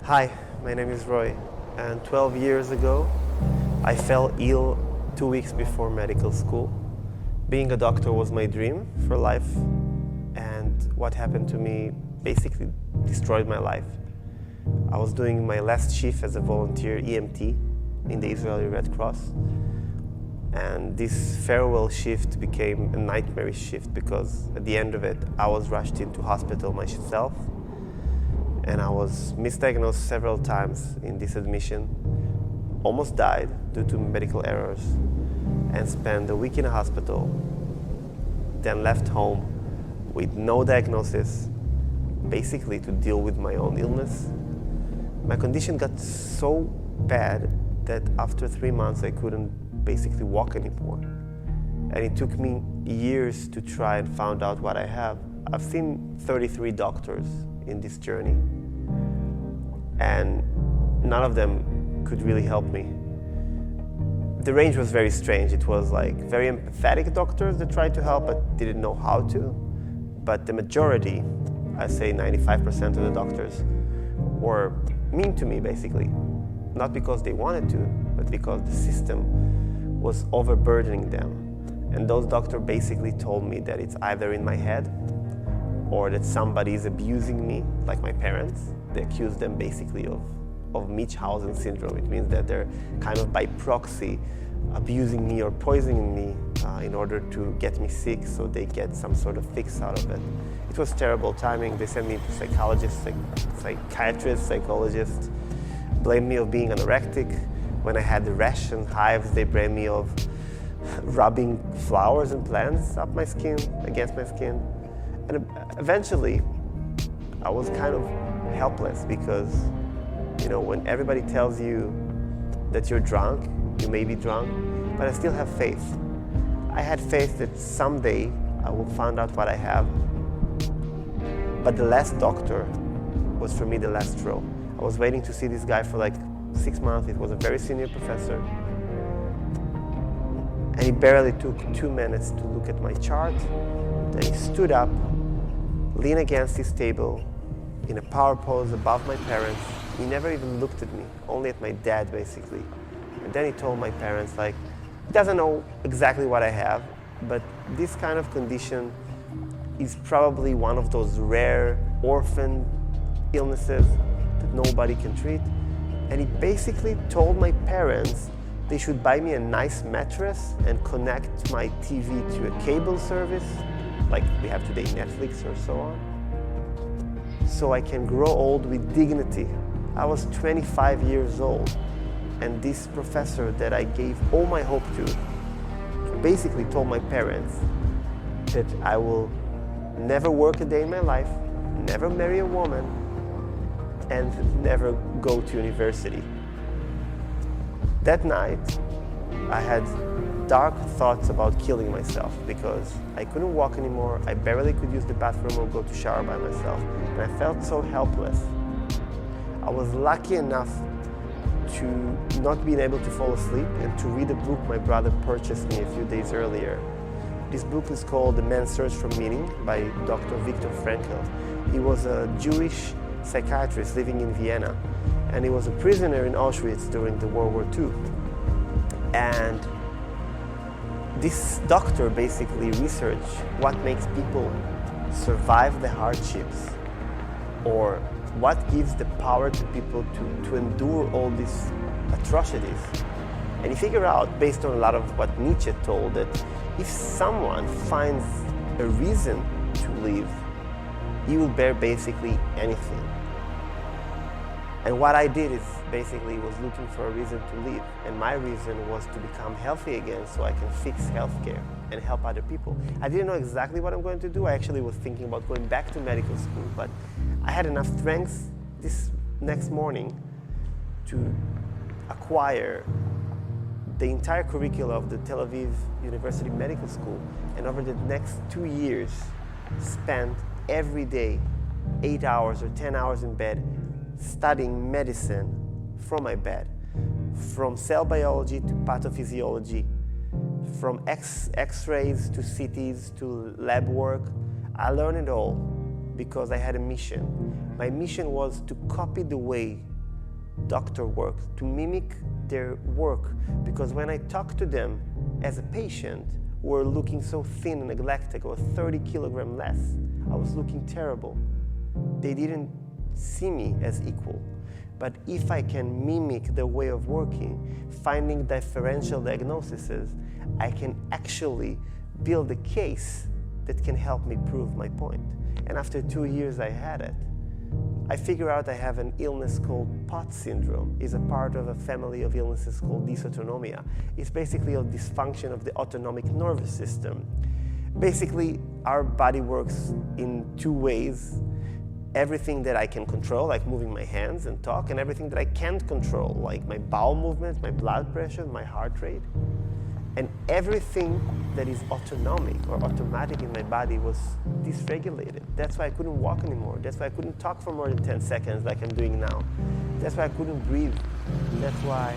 Hi, my name is Roy, and 12 years ago, I fell ill 2 weeks before medical school. Being a doctor was my dream for life, and what happened to me basically destroyed my life. I was doing my last shift as a volunteer EMT in the Israeli Red Cross, and this farewell shift became a nightmare shift because at the end of it, I was rushed into hospital myself, and I was misdiagnosed several times in this admission, almost died due to medical errors, and spent a week in a hospital, then left home with no diagnosis, basically to deal with my own illness. My condition got so bad that after 3 months I couldn't basically walk anymore. And it took me years to try and find out what I have. I've seen 33 doctors in this journey, and none of them could really help me. The range was very strange. It was like very empathetic doctors that tried to help but didn't know how to. But the majority, I say 95% of the doctors, were mean to me basically. Not because they wanted to, but because the system was overburdening them. And those doctors basically told me that it's either in my head or that somebody is abusing me, like my parents. They accused them basically of Munchausen syndrome. It means that they're kind of by proxy abusing me or poisoning me in order to get me sick so they get some sort of fix out of it. It was terrible timing. They sent me to psychologists, psychiatrists, psychologists, blamed me of being anorectic. When I had the rash and hives, they blamed me of rubbing flowers and plants up my skin, against my skin. And eventually, I was kind of helpless because, you know, when everybody tells you that you're drunk, you may be drunk, but I still have faith. I had faith that someday I will find out what I have. But the last doctor was for me the last straw. I was waiting to see this guy for like 6 months. It was a very senior professor. And he barely took 2 minutes to look at my chart. Then he stood up, leaned against his table in a power pose above my parents. He never even looked at me, only at my dad basically. And then he told my parents, like, he doesn't know exactly what I have, but this kind of condition is probably one of those rare orphan illnesses that nobody can treat. And he basically told my parents they should buy me a nice mattress and connect my TV to a cable service, like we have today Netflix or so on, so I can grow old with dignity. I was 25 years old, and this professor that I gave all my hope to basically told my parents that I will never work a day in my life, never marry a woman, and never go to university. That night, I had dark thoughts about killing myself because I couldn't walk anymore, I barely could use the bathroom or go to shower by myself, and I felt so helpless. I was lucky enough to not being able to fall asleep and to read a book my brother purchased me a few days earlier. This book is called The Man's Search for Meaning by Dr. Viktor Frankl. He was a Jewish psychiatrist living in Vienna, and he was a prisoner in Auschwitz during the World War II. And this doctor basically researched what makes people survive the hardships, or what gives the power to people to endure all these atrocities. And he figured out, based on a lot of what Nietzsche told, that if someone finds a reason to live, he will bear basically anything. And what I did is basically was looking for a reason to live. And my reason was to become healthy again so I can fix healthcare and help other people. I didn't know exactly what I'm going to do. I actually was thinking about going back to medical school, but I had enough strength this next morning to acquire the entire curriculum of the Tel Aviv University Medical School, and over the next 2 years spent every day 8 hours or 10 hours in bed studying medicine from my bed, from cell biology to pathophysiology, from X-rays to CTs to lab work. I learned it all because I had a mission. My mission was to copy the way doctor work, to mimic their work, because when I talk to them as a patient who were looking so thin and neglected, or 30 kilograms less, I was looking terrible. They didn't see me as equal. But if I can mimic the way of working, finding differential diagnoses, I can actually build a case that can help me prove my point. And after 2 years I had it. I figure out I have an illness called POTS syndrome. It's a part of a family of illnesses called dysautonomia. It's basically a dysfunction of the autonomic nervous system. Basically, our body works in two ways. Everything that I can control, like moving my hands and talk, and everything that I can't control, like my bowel movements, my blood pressure, my heart rate. And everything that is autonomic or automatic in my body was dysregulated. That's why I couldn't walk anymore. That's why I couldn't talk for more than 10 seconds like I'm doing now. That's why I couldn't breathe. That's why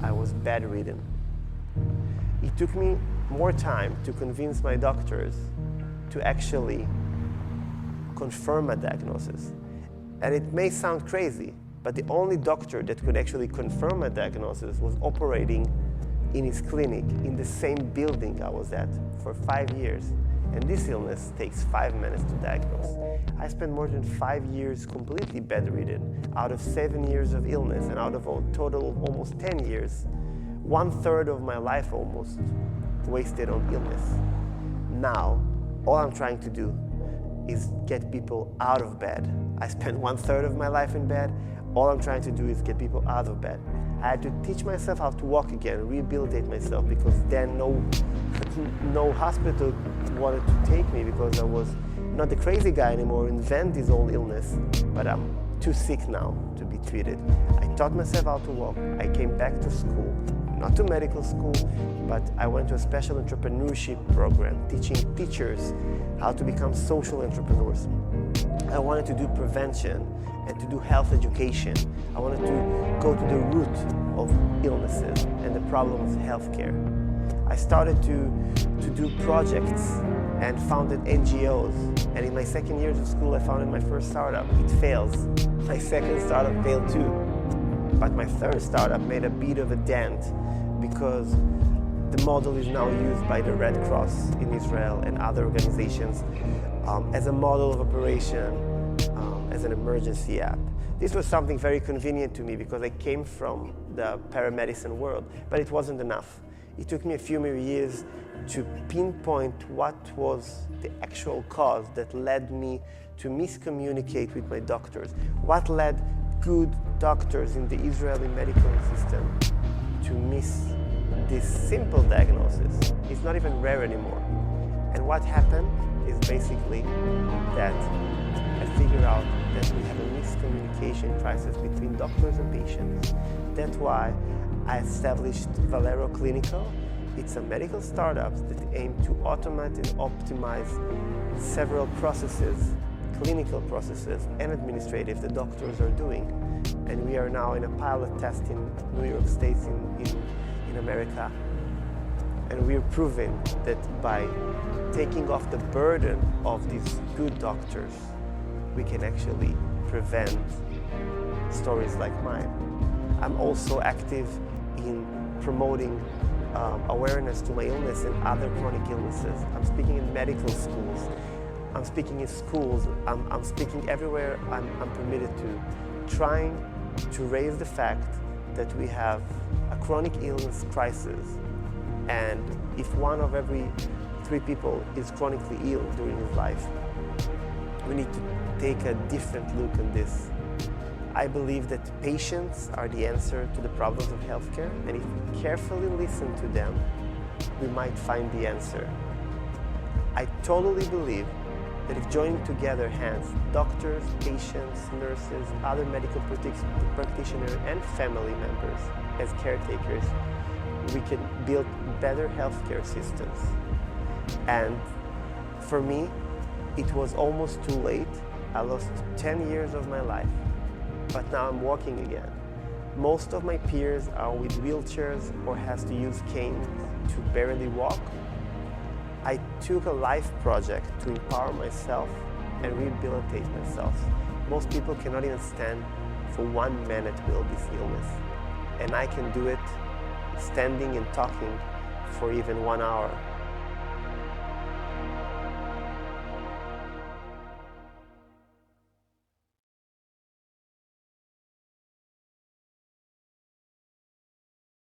I was bedridden. It took me more time to convince my doctors to actually confirm a diagnosis. And it may sound crazy, but the only doctor that could actually confirm a diagnosis was operating in his clinic in the same building I was at for 5 years. And this illness takes 5 minutes to diagnose. I spent more than 5 years completely bedridden. Out of 7 years of illness and out of a total of almost 10 years, 1/3 of my life almost wasted on illness. Now, all I'm trying to do is get people out of bed. I spent 1/3 of my life in bed. All I'm trying to do is get people out of bed. I had to teach myself how to walk again, rehabilitate myself, because then no hospital wanted to take me because I was not the crazy guy anymore, invent his own illness, but I'm too sick now to be treated. I taught myself how to walk. I came back to school, not to medical school, but I went to a special entrepreneurship program, teaching teachers how to become social entrepreneurs. I wanted to do prevention and to do health education. I wanted to go to the root of illnesses and the problems of healthcare. I started to do projects and founded NGOs. And in my second years of school, I founded my first startup. It fails. My second startup failed too. But my third startup made a bit of a dent because the model is now used by the Red Cross in Israel and other organizations as a model of operation, as an emergency app. This was something very convenient to me because I came from the paramedicine world, but it wasn't enough. It took me a few more years to pinpoint what was the actual cause that led me to miscommunicate with my doctors. What led good doctors in the Israeli medical system to miss this simple diagnosis? It's not even rare anymore. And what happened is basically that I figured out that we have a miscommunication crisis between doctors and patients. That's why I established Valero Clinical. It's a medical startup that aims to automate and optimize several processes, clinical processes and administrative, the doctors are doing. And we are now in a pilot test in New York State in America. And we're proving that by taking off the burden of these good doctors, we can actually prevent stories like mine. I'm also active in promoting awareness to my illness and other chronic illnesses. I'm speaking in medical schools. I'm speaking in schools. I'm speaking everywhere I'm permitted to, trying to raise the fact that we have a chronic illness crisis. And if one of every 3 people is chronically ill during his life, we need to take a different look at this. I believe that patients are the answer to the problems of healthcare, and if we carefully listen to them, we might find the answer. I totally believe that if joining together hands, doctors, patients, nurses, other medical practitioners, and family members as caretakers, we can build better healthcare systems. And for me, it was almost too late. I lost 10 years of my life, but now I'm walking again. Most of my peers are with wheelchairs or has to use canes to barely walk. I took a life project to empower myself and rehabilitate myself. Most people cannot even stand for 1 minute with this illness. And I can do it standing and talking for even 1 hour.